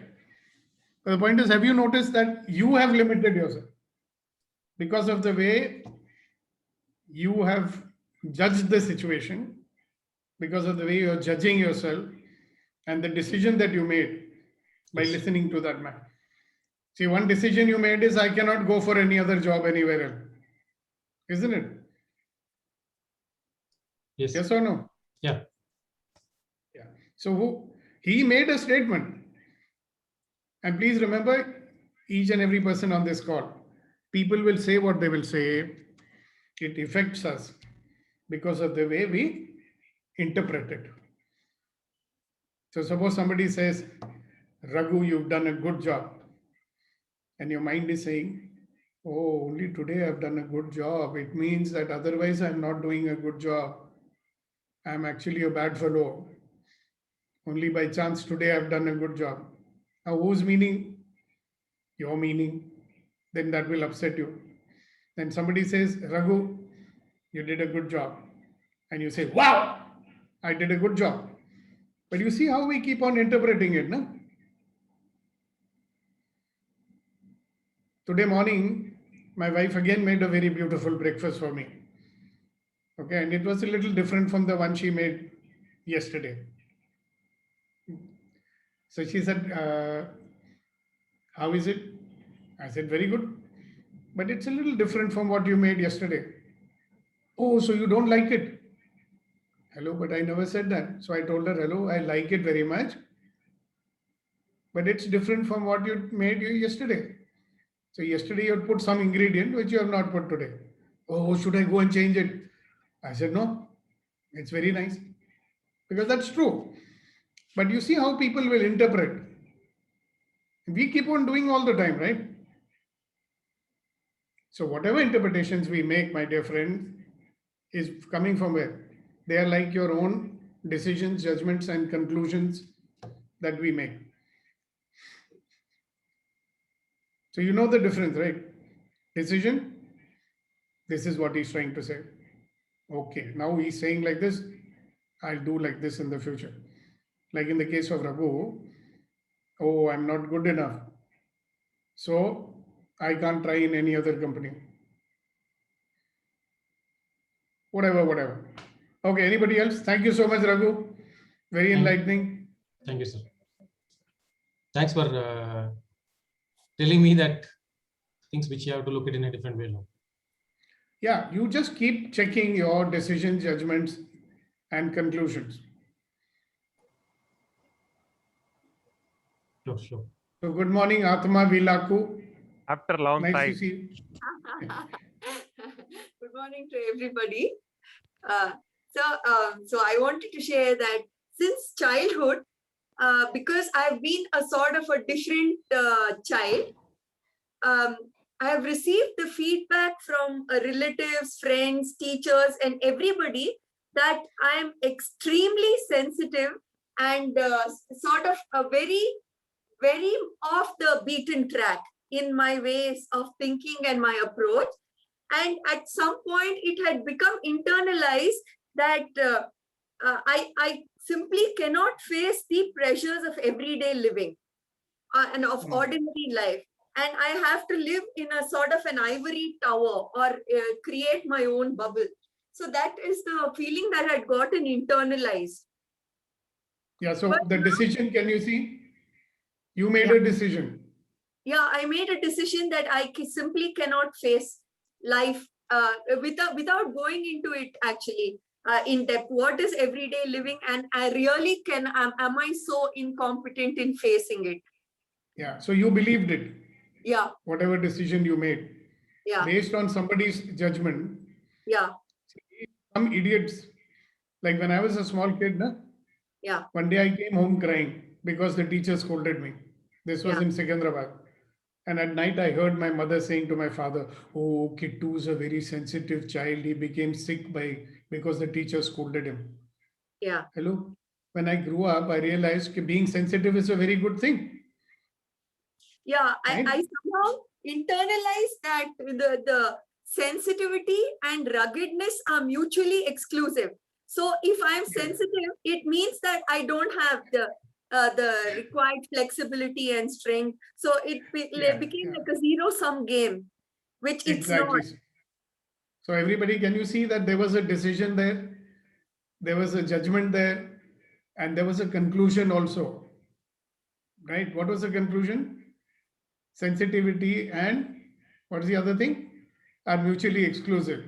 But the point is, have you noticed that you have limited yourself because of the way you have judged the situation, because of the way you're judging yourself and the decision that you made by listening to that man. See, one decision you made is, I cannot go for any other job anywhere else. Isn't it? Yes. Yes or no? Yeah. Yeah. So he made a statement. And please remember, each and every person on this call. People will say what they will say. It affects us because of the way we interpret it. So suppose somebody says, Raghu, you've done a good job. And your mind is saying, oh, only today I've done a good job. It means that otherwise I'm not doing a good job. I'm actually a bad fellow. Only by chance today I've done a good job. Now whose meaning? Your meaning. Then that will upset you. Then somebody says, Raghu, you did a good job. And you say, wow, I did a good job. But you see how we keep on interpreting it, no? Today morning, my wife again made a very beautiful breakfast for me. Okay, and it was a little different from the one she made yesterday. So she said, how is it? I said, very good. But it's a little different from what you made yesterday. Oh, so you don't like it? Hello, but I never said that. So I told her, hello, I like it very much. But it's different from what you made yesterday. So yesterday you put some ingredient which you have not put today. Oh, should I go and change it? I said, no, it's very nice. Because that's true. But you see how people will interpret. We keep on doing all the time, right? So whatever interpretations we make, my dear friend, is coming from where? They are like your own decisions, judgments, and conclusions that we make. So you know the difference, right? Decision, this is what he's trying to say. Okay, now he's saying like this, I'll do like this in the future. Like in the case of Raghu, oh, I'm not good enough. So I can't try in any other company. Whatever. Okay, anybody else? Thank you so much, Raghu. Very enlightening. Thank you, sir. Thanks for telling me that things which you have to look at in a different way now. Yeah, you just keep checking your decisions, judgments, and conclusions. Sure. So good morning, Atma Vilaku. After a long Nice time. to see you. Good morning to everybody. So I wanted to share that since childhood, because I've been a sort of a different child, I have received the feedback from relatives, friends, teachers, and everybody that I am extremely sensitive and sort of a very, very off the beaten track in my ways of thinking and my approach. And at some point, it had become internalized that I simply cannot face the pressures of everyday living and of ordinary life. And I have to live in a sort of an ivory tower or create my own bubble. So that is the feeling that had gotten internalized. Yeah, so the decision, can you see? You made a decision. Yeah, I made a decision that I simply cannot face life without going into it actually in depth. What is everyday living? And I really can, am I so incompetent in facing it? Yeah, so you believed it. Yeah. Whatever decision you made. Yeah. Based on somebody's judgment. Yeah. Some idiots, like when I was a small kid, yeah. One day I came home crying because the teacher scolded me. This was in Secunderabad. And at night I heard my mother saying to my father, oh, Kittu is a very sensitive child. He became sick because the teacher scolded him. Yeah. Hello. When I grew up, I realized that being sensitive is a very good thing. Yeah, right? I somehow internalized that the sensitivity and ruggedness are mutually exclusive. So if I'm sensitive, it means that I don't have the required flexibility and strength. So it became like a zero-sum game, which it's not. So everybody, can you see that there was a decision there? There was a judgment there, and there was a conclusion also. Right? What was the conclusion? Sensitivity and what's the other thing? Are mutually exclusive.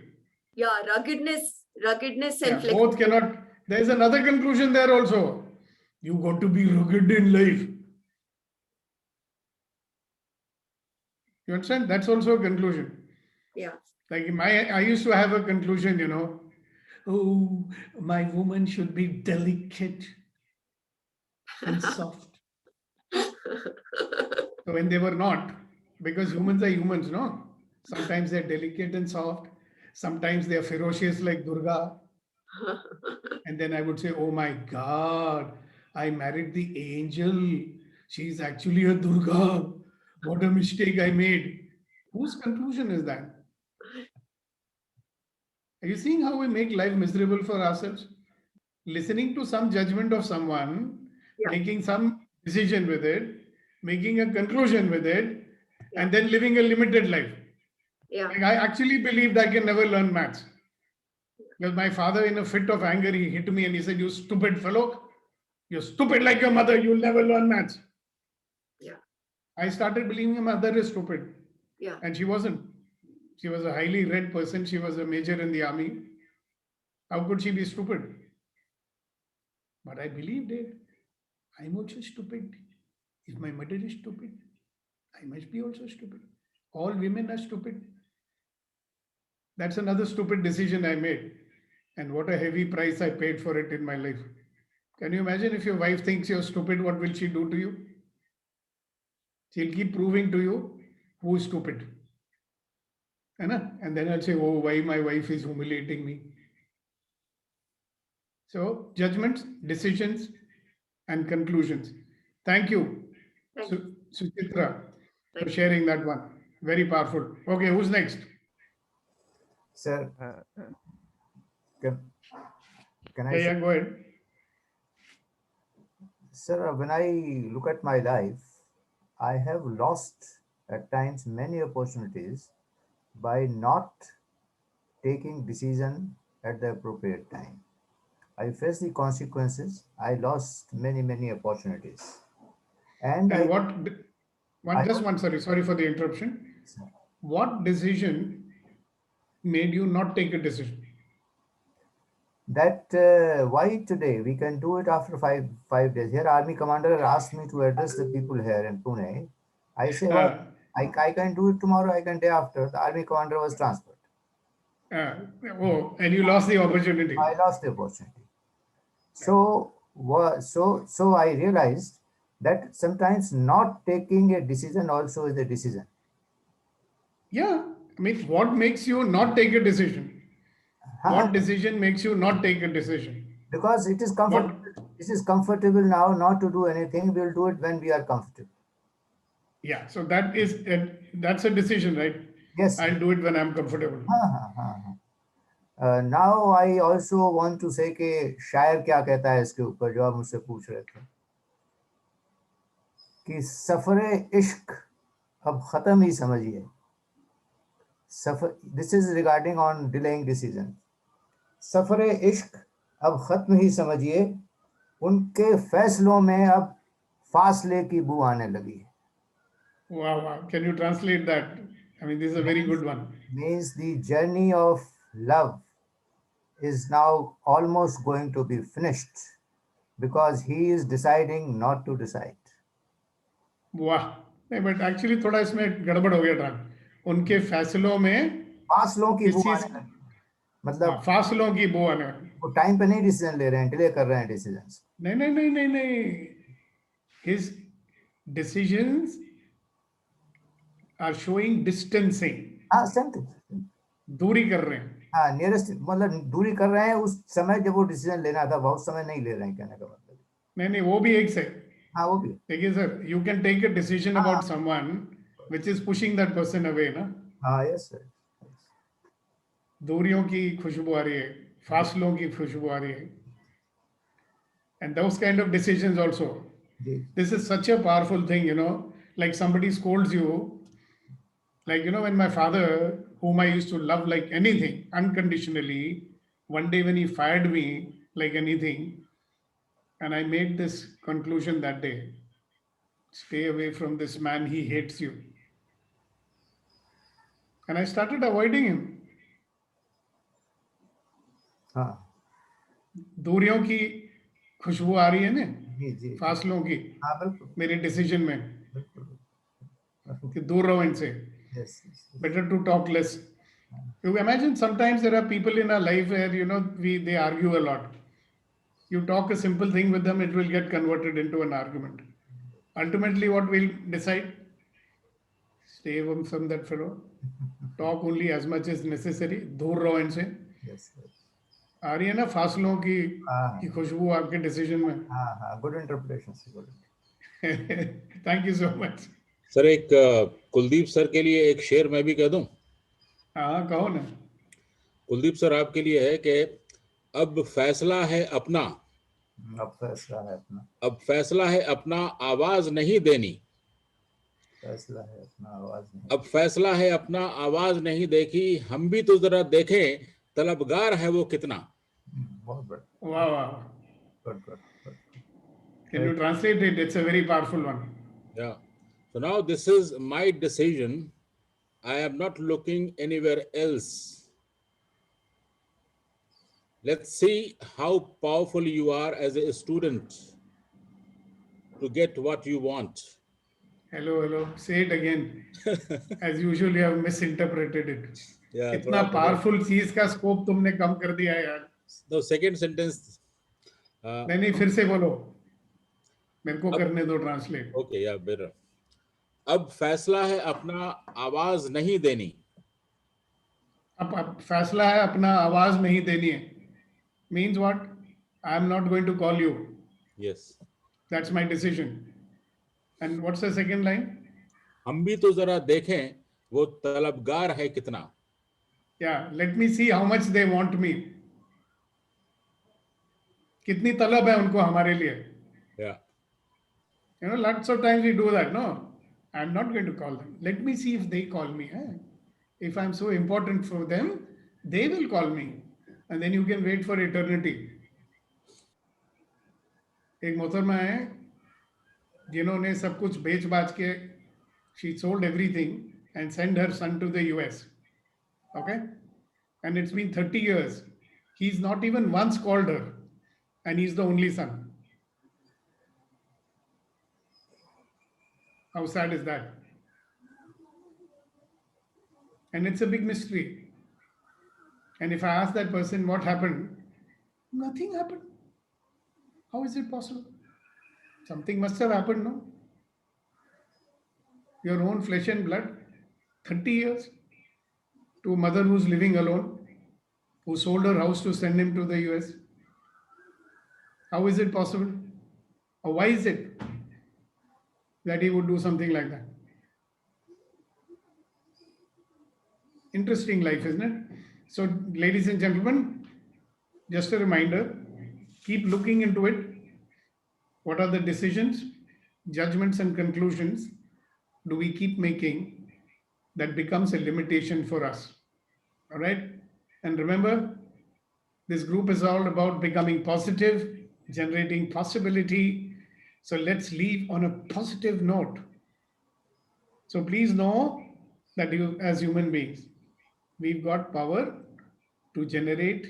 Yeah, ruggedness and flexibility. Both cannot. There's another conclusion there also. You got to be rugged in life. You understand? That's also a conclusion. Yeah. Like I used to have a conclusion, you know, oh, my woman should be delicate and soft. So when they were not, because humans are humans, no? Sometimes they're delicate and soft. Sometimes they're ferocious like Durga. And then I would say, oh my God, I married the angel. She's actually a Durga. What a mistake I made. Whose conclusion is that? Are you seeing how we make life miserable for ourselves? Listening to some judgment of someone, Yeah. making some decision with it, making a conclusion with it, Yeah. and then living a limited life. Yeah. Like I actually believed I can never learn maths. Because my father, in a fit of anger, he hit me and he said, "You stupid fellow, you're stupid like your mother, you'll never learn maths." Yeah. I started believing my mother is stupid. Yeah. And she wasn't. She was a highly read person. She was a major in the army. How could she be stupid? But I believed it. I'm also stupid. If my mother is stupid, I must be also stupid. All women are stupid. That's another stupid decision I made. And what a heavy price I paid for it in my life. Can you imagine if your wife thinks you're stupid, what will she do to you? She'll keep proving to you who is stupid. And then I'll say, oh, why my wife is humiliating me. So judgments, decisions, and conclusions. Thank you, Thank you. Suchitra, Thank for you. sharing that one. Very powerful. Okay, who's next? Sir, can I Yeah, say, go ahead. sir, when I look at my life, I have lost at times many opportunities by not taking decision at the appropriate time. I faced the consequences. I lost many opportunities. And And I, what, I just one, sorry for the interruption. What decision made you not take a decision? that why today we can do it after five days. Here, Army commander asked me to address the people here in Pune. I say, well, I can do it tomorrow. I can day after. The Army commander was transferred. And you lost the opportunity. I lost the opportunity. So I realized that sometimes not taking a decision also is a decision. Yeah, I mean, what makes you not take a decision? What decision makes you not take a decision? Because it is comfortable. This is comfortable now not to do anything. We'll do it when we are comfortable. Yeah, so that's a decision, right? Yes. I'll do it when I'm comfortable. Now I also want to say कि शायर क्या कहता है इसके ऊपर जो आप मुझसे पूछ रहे थे कि सफरे इश्क अब खत्म ही समझिए. This is regarding on delaying decision. सफरे इश्क अब खत्म ही समझिए, उनके फैसलों में अब फासले की बू आने लगी है. Wow. Can you translate that? I mean, this is a very good one. Means the journey of love is now almost going to be finished because he is deciding not to decide. वाह, नहीं, but actually थोड़ा इसमें गड़बड़ हो गया था. उनके फैसलों में फासलों की बू आने लगी. मतलब फासलों की बू आने लगी. वो टाइम पे नहीं डिसीजन ले रहे हैं, डिले कर रहे हैं डिसीजंस. नहीं. His decisions are showing distancing. हाँ, समथिंग. दूरी कर रहे हैं. हाँ, नियरेस्ट मतलब दूरी कर रहे हैं उस समय जब वो डिसीजन लेना था, बहुत समय नहीं ले रहे हैं कहने का मतलब. नहीं, वो भी एक से. हाँ, वो भी. देखिए sir, you can take a decision about someone which is pushing that person away, ना? हाँ, yes sir. दूरियों की खुशबू आ रही है, फासलों की खुशबू आ रही है. And those kind of decisions also. This is such a powerful thing, you know, like somebody scolds you. Like, you know, when my father, whom I used to love like anything, unconditionally, one day when he fired me like anything, and I made this conclusion that day, stay away from this man, he hates you. And I started avoiding him. दूरियों की खुशबू आ रही है ना, फासलों की, मेरे decision में कि दूर रहो इनसे. Yes. Yes. Better to talk less. You imagine sometimes there are people in our life where, they argue a lot. You talk a simple thing with them, it will get converted into an argument. Ultimately, what we'll decide? Stay away from that fellow. Talk only as much as necessary. दूर रहो इनसे. Yes. Yes. आ रही है ना फासलों हाँ. की खुशबू आपके decision में. हाँ. Good interpretation. Good. Thank you so much. Sir एक कुलदीप सर के लिए एक शेर मैं भी कह दूं. हाँ कहो ना. कुलदीप सर आपके लिए है कि अब फैसला है अपना. अब फैसला है अपना. अब फैसला है अपना, आवाज नहीं देनी. फैसला है अपना, आवाज नहीं. अब फैसला है अपना, आवाज नहीं देखी. हम भी तो जरा देखें, तलबगार है वो कितना. बहुत बढ़िया. वाह वाह. Good. Can you translate it? It's a very powerful one. Yeah. So now this is my decision. I am not looking anywhere else. Let's see how powerful you are as a student to get what you want. Hello. Say it again. As usual, you have misinterpreted it. Yeah. इतना powerful चीज का scope तुमने कम कर दिया है यार. The second sentence. नहीं फिर से बोलो. मेरे को करने दो translate. Okay, yeah, better. अब फैसला है अपना, आवाज नहीं देनी. अब फैसला है अपना, आवाज नहीं देनी है. Means what? I am not going to call you. Yes. That's my decision. And what's the second line? हम भी तो जरा देखें वो तलबगार है कितना. Yeah, let me see how much they want me. कितनी तलब है उनको हमारे लिए. Yeah. Lots of times we do that. No, I'm not going to call them. Let me see if they call me. If I'm so important for them, they will call me. And then you can wait for eternity. एक मोहतरमा है जिन्होंने सब कुछ बेच बाच के, she sold everything and sent her son to the US. Okay? And it's been 30 years. He's not even once called her. And he's the only son. How sad is that? And it's a big mystery. And if I ask that person what happened, nothing happened. How is it possible? Something must have happened, no? Your own flesh and blood, 30 years, to a mother who's living alone, who sold her house to send him to the US. How is it possible? Or why is it that he would do something like that? Interesting life, isn't it? So, ladies and gentlemen, just a reminder, keep looking into it. What are the decisions, judgments, and conclusions do we keep making that becomes a limitation for us? All right? And remember, this group is all about becoming positive, generating possibility. So let's leave on a positive note. So please know that you, as human beings, we've got power to generate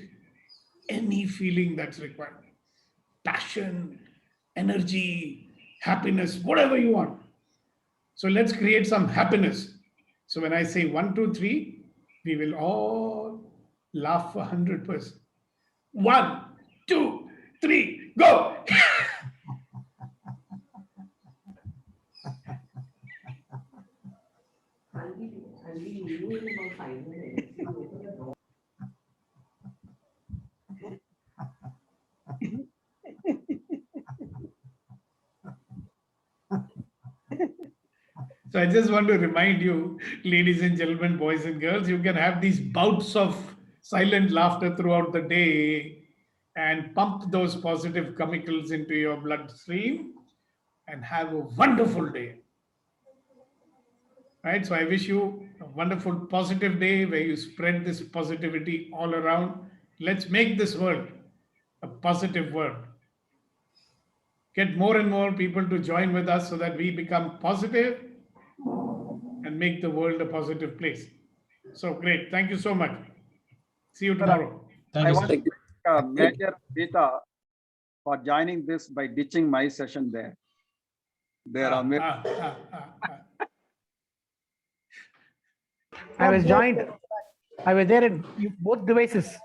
any feeling that's required. Passion, energy, happiness, whatever you want. So let's create some happiness. So when I say 1, 2, 3, we will all laugh 100%. 1, 2, 3, go! So I just want to remind you, ladies and gentlemen, boys and girls, you can have these bouts of silent laughter throughout the day and pump those positive chemicals into your bloodstream and have a wonderful day. Right? So I wish you a wonderful, positive day where you spread this positivity all around. Let's make this world a positive world. Get more and more people to join with us so that we become positive and make the world a positive place. So great. Thank you so much. See you tomorrow. Thank you, want sir. to thank Major Rita for joining this by ditching my session there. There are I was joined. I was there in both devices.